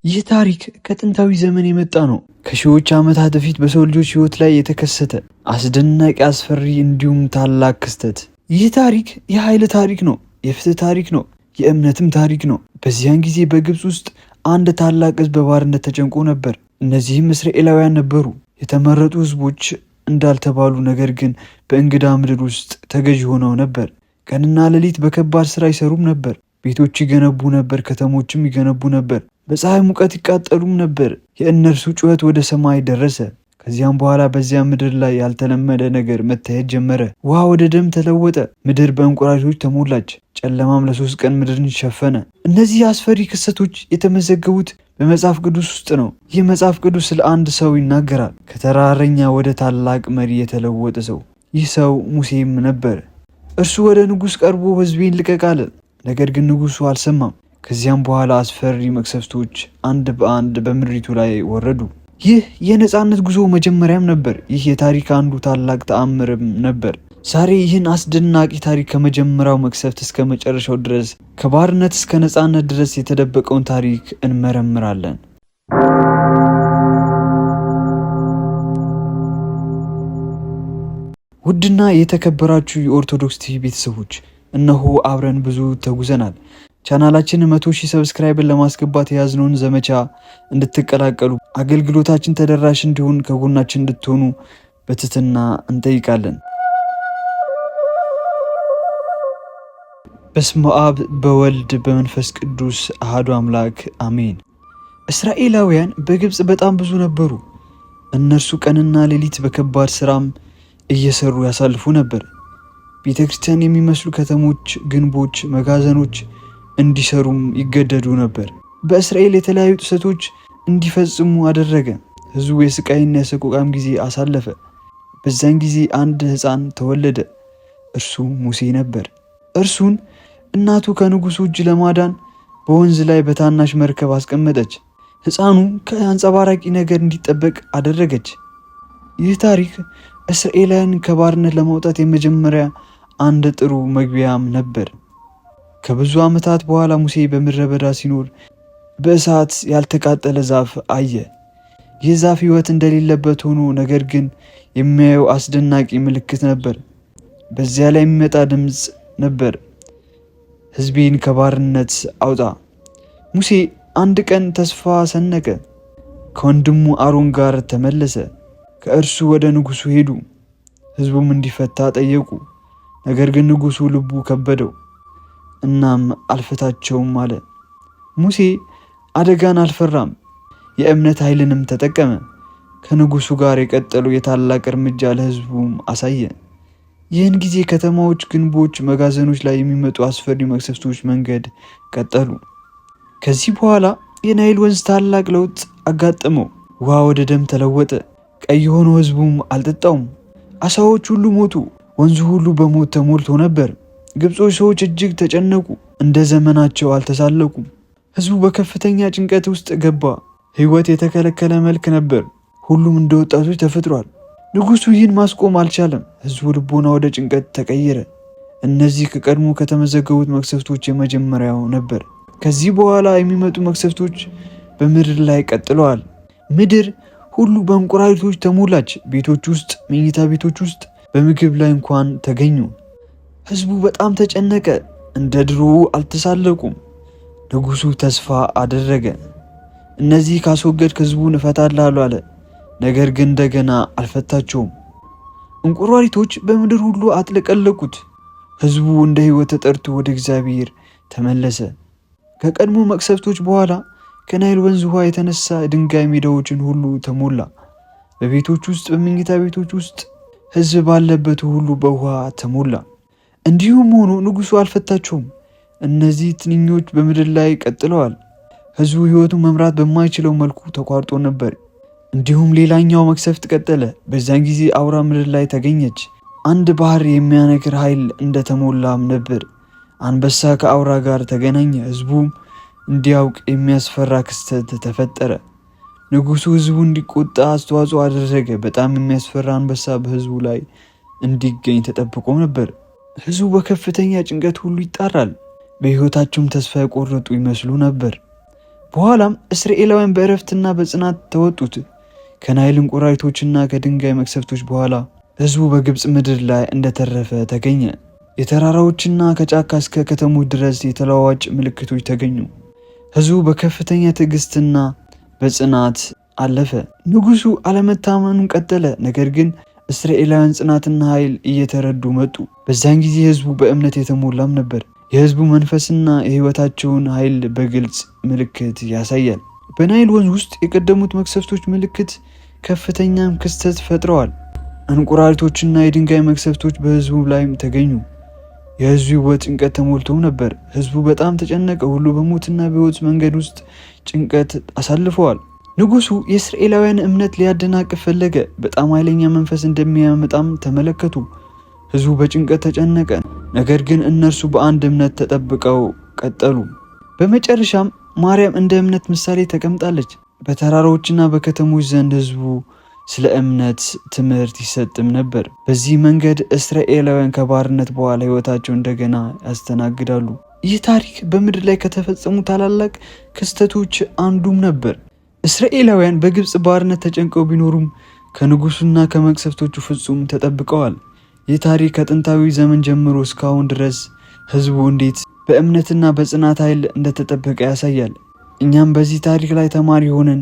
ይህ ታሪክ ከጥንታዊ ዘመን የመጣ ነው። ከሺዎች ዓመታት በፊት በሰው ልጆች ሕይወት ላይ የተከሰተ አስደናቂ፣ አስፈሪ እንዲሁም ታላቅ ክስተት። ይህ ታሪክ የኃይል ታሪክ ነው፣ የፍትህ ታሪክ ነው፣ የእምነትም ታሪክ ነው። በዚያን ጊዜ በግብፅ ውስጥ አንድ ታላቅ ሕዝብ በባርነት ተጨንቆ ነበር። እነዚህም እስራኤላውያን ነበሩ። የተመረጡ ሕዝቦች እንዳልተባሉ፣ ነገር ግን በእንግዳ ምድር ውስጥ ተገዥ ሆነው ነበር። ቀንና ሌሊት በከባድ ስራ ይሰሩም ነበር። ቤቶች ይገነቡ ነበር፣ ከተሞችም ይገነቡ ነበር። በፀሐይ ሙቀት ይቃጠሉም ነበር። የእነርሱ ጩኸት ወደ ሰማይ ደረሰ። ከዚያም በኋላ በዚያ ምድር ላይ ያልተለመደ ነገር መታየት ጀመረ። ውሃ ወደ ደም ተለወጠ። ምድር በእንቁራሪቶች ተሞላች። ጨለማም ለ3 ቀን ምድርን ሸፈነ። እነዚህ አስፈሪ ክስተቶች የተመዘገቡት በመጽሐፍ ቅዱስ ውስጥ ነው። ይህ መጽሐፍ ቅዱስ ስለ አንድ ሰው ይናገራል፣ ከተራረኛ ወደ ታላቅ መሪ የተለወጠ ሰው። ይህ ሰው ሙሴም ነበር። እርሱ ወደ ንጉሥ ቀርቦ ሕዝቤን ልቀቅ አለ። ነገር ግን ንጉሡ አልሰማም። ከዚያም በኋላ አስፈሪ መቅሰፍቶች አንድ በአንድ በምድሪቱ ላይ ወረዱ። ይህ የነፃነት ጉዞ መጀመሪያም ነበር። ይህ የታሪክ አንዱ ታላቅ ተአምርም ነበር። ዛሬ ይህን አስደናቂ ታሪክ ከመጀመሪያው መቅሰፍት እስከ መጨረሻው ድረስ፣ ከባርነት እስከ ነፃነት ድረስ የተደበቀውን ታሪክ እንመረምራለን። ውድና የተከበራችሁ የኦርቶዶክስ ቲቪ ቤተሰቦች፣ እነሆ አብረን ብዙ ተጉዘናል። ቻናላችን 100,000 ሰብስክራይብን ለማስገባት የያዝነውን ዘመቻ እንድትቀላቀሉ፣ አገልግሎታችን ተደራሽ እንዲሆን ከጎናችን እንድትሆኑ በትህትና እንጠይቃለን። በስመ አብ በወልድ በመንፈስ ቅዱስ አሐዱ አምላክ አሜን። እስራኤላውያን በግብፅ በጣም ብዙ ነበሩ። እነርሱ ቀንና ሌሊት በከባድ ስራም እየሰሩ ያሳልፉ ነበር። ቤተ ክርስቲያን የሚመስሉ ከተሞች፣ ግንቦች፣ መጋዘኖች እንዲሰሩም ይገደዱ ነበር። በእስራኤል የተለያዩ ጥሰቶች እንዲፈጽሙ አደረገ። ሕዝቡ የስቃይና የሰቆቃም ጊዜ አሳለፈ። በዛን ጊዜ አንድ ሕፃን ተወለደ። እርሱ ሙሴ ነበር። እርሱን እናቱ ከንጉሱ እጅ ለማዳን በወንዝ ላይ በታናሽ መርከብ አስቀመጠች። ሕፃኑ ከአንጸባራቂ ነገር እንዲጠበቅ አደረገች። ይህ ታሪክ እስራኤላውያን ከባርነት ለማውጣት የመጀመሪያ አንድ ጥሩ መግቢያም ነበር። ከብዙ ዓመታት በኋላ ሙሴ በምድረ በዳ ሲኖር በእሳት ያልተቃጠለ ዛፍ አየ። ይህ ዛፍ ሕይወት እንደሌለበት ሆኖ ነገር ግን የሚያየው አስደናቂ ምልክት ነበር። በዚያ ላይ የሚመጣ ድምፅ ነበር፣ ሕዝቤን ከባርነት አውጣ። ሙሴ አንድ ቀን ተስፋ ሰነቀ። ከወንድሙ አሮን ጋር ተመለሰ። ከእርሱ ወደ ንጉሱ ሄዱ። ሕዝቡም እንዲፈታ ጠየቁ። ነገር ግን ንጉሱ ልቡ ከበደው፣ እናም አልፈታቸውም አለ። ሙሴ አደጋን አልፈራም፣ የእምነት ኃይልንም ተጠቀመ። ከንጉሱ ጋር የቀጠለው የታላቅ እርምጃ ለሕዝቡም አሳየ። ይህን ጊዜ ከተማዎች፣ ግንቦች፣ መጋዘኖች ላይ የሚመጡ አስፈሪ መቅሰፍቶች መንገድ ቀጠሉ። ከዚህ በኋላ የናይል ወንዝ ታላቅ ለውጥ አጋጠመው። ውሃ ወደ ደም ተለወጠ። ቀይ ሆኖ ሕዝቡም አልጠጣውም። አሳዎች ሁሉ ሞቱ። ወንዙ ሁሉ በሞት ተሞልቶ ነበር። ግብጾች ሰዎች እጅግ ተጨነቁ፣ እንደ ዘመናቸው አልተሳለቁም። ሕዝቡ በከፍተኛ ጭንቀት ውስጥ ገባ። ሕይወት የተከለከለ መልክ ነበር። ሁሉም እንደ ወጣቶች ተፈጥሯል። ንጉሱ ይህን ማስቆም አልቻለም። ሕዝቡ ልቦና ወደ ጭንቀት ተቀየረ። እነዚህ ከቀድሞ ከተመዘገቡት መቅሰፍቶች የመጀመሪያው ነበር። ከዚህ በኋላ የሚመጡ መቅሰፍቶች በምድር ላይ ቀጥለዋል። ምድር ሁሉ በእንቁራሪቶች ተሞላች። ቤቶች ውስጥ፣ መኝታ ቤቶች ውስጥ በምግብ ላይ እንኳን ተገኙ። ሕዝቡ በጣም ተጨነቀ። እንደ ድሮ አልተሳለቁም። ንጉሱ ተስፋ አደረገ። እነዚህ ካስወገድክ ሕዝቡን እፈታልሃለሁ አለ። ነገር ግን እንደገና አልፈታቸውም። እንቁራሪቶች በምድር ሁሉ አጥለቀለቁት። ሕዝቡ እንደ ሕይወት ተጠርቶ ወደ እግዚአብሔር ተመለሰ። ከቀድሞ መቅሰፍቶች በኋላ ከናይል ወንዝ ውሃ የተነሳ ድንጋይ ሜዳዎችን ሁሉ ተሞላ። በቤቶች ውስጥ፣ በመኝታ ቤቶች ውስጥ፣ ሕዝብ ባለበት ሁሉ በውሃ ተሞላ። እንዲሁም ሆኖ ንጉሱ አልፈታቸውም። እነዚህ ትንኞች በምድር ላይ ቀጥለዋል። ሕዝቡ ሕይወቱን መምራት በማይችለው መልኩ ተቋርጦ ነበር። እንዲሁም ሌላኛው መቅሰፍት ቀጠለ። በዛን ጊዜ አውራ ምድር ላይ ተገኘች። አንድ ባህር የሚያነክር ኃይል እንደተሞላም ነበር። አንበሳ ከአውራ ጋር ተገናኘ። ሕዝቡም እንዲያውቅ የሚያስፈራ ክስተት ተፈጠረ። ንጉሱ ሕዝቡ እንዲቆጣ አስተዋጽኦ አደረገ። በጣም የሚያስፈራ አንበሳ በሕዝቡ ላይ እንዲገኝ ተጠብቆ ነበር። ሕዝቡ በከፍተኛ ጭንቀት ሁሉ ይጣራል። በሕይወታቸውም ተስፋ የቆረጡ ይመስሉ ነበር። በኋላም እስራኤላውያን በእረፍትና በጽናት ተወጡት። ከናይል እንቁራሪቶችና ከድንጋይ መቅሰፍቶች በኋላ ህዝቡ በግብፅ ምድር ላይ እንደተረፈ ተገኘ። የተራራዎችና ከጫካ እስከ ከተሞች ድረስ የተለዋዋጭ ምልክቶች ተገኙ። ህዝቡ በከፍተኛ ትዕግስትና በጽናት አለፈ። ንጉሱ አለመታመኑን ቀጠለ። ነገር ግን እስራኤላውያን ጽናትና ኃይል እየተረዱ መጡ። በዛን ጊዜ ህዝቡ በእምነት የተሞላም ነበር። የህዝቡ መንፈስና የህይወታቸውን ኃይል በግልጽ ምልክት ያሳያል። በናይል ወንዝ ውስጥ የቀደሙት መቅሰፍቶች ምልክት ከፍተኛም ክስተት ፈጥረዋል። እንቁራሪቶችና የድንጋይ መቅሰፍቶች በህዝቡ ላይም ተገኙ። የህዝቡ ህይወት ጭንቀት ተሞልቶ ነበር። ህዝቡ በጣም ተጨነቀ። ሁሉ በሞትና በህይወት መንገድ ውስጥ ጭንቀት አሳልፈዋል። ንጉሱ የእስራኤላውያን እምነት ሊያደናቅፍ ፈለገ። በጣም ኃይለኛ መንፈስ እንደሚያመጣም ተመለከቱ። ህዝቡ በጭንቀት ተጨነቀ። ነገር ግን እነርሱ በአንድ እምነት ተጠብቀው ቀጠሉ። በመጨረሻም ማርያም እንደ እምነት ምሳሌ ተቀምጣለች። በተራራዎችና በከተሞች ዘንድ ህዝቡ ስለ እምነት ትምህርት ይሰጥም ነበር። በዚህ መንገድ እስራኤላውያን ከባርነት በኋላ ህይወታቸው እንደገና ያስተናግዳሉ። ይህ ታሪክ በምድር ላይ ከተፈጸሙ ታላላቅ ክስተቶች አንዱም ነበር። እስራኤላውያን በግብፅ ባርነት ተጨንቀው ቢኖሩም ከንጉሱና ከመቅሰፍቶቹ ፍጹም ተጠብቀዋል። ይህ ታሪክ ከጥንታዊ ዘመን ጀምሮ እስካሁን ድረስ ህዝቡ እንዴት በእምነትና በጽናት ኃይል እንደተጠበቀ ያሳያል። እኛም በዚህ ታሪክ ላይ ተማሪ ሆነን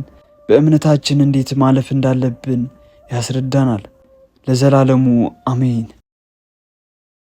በእምነታችን እንዴት ማለፍ እንዳለብን ያስረዳናል። ለዘላለሙ አሜን።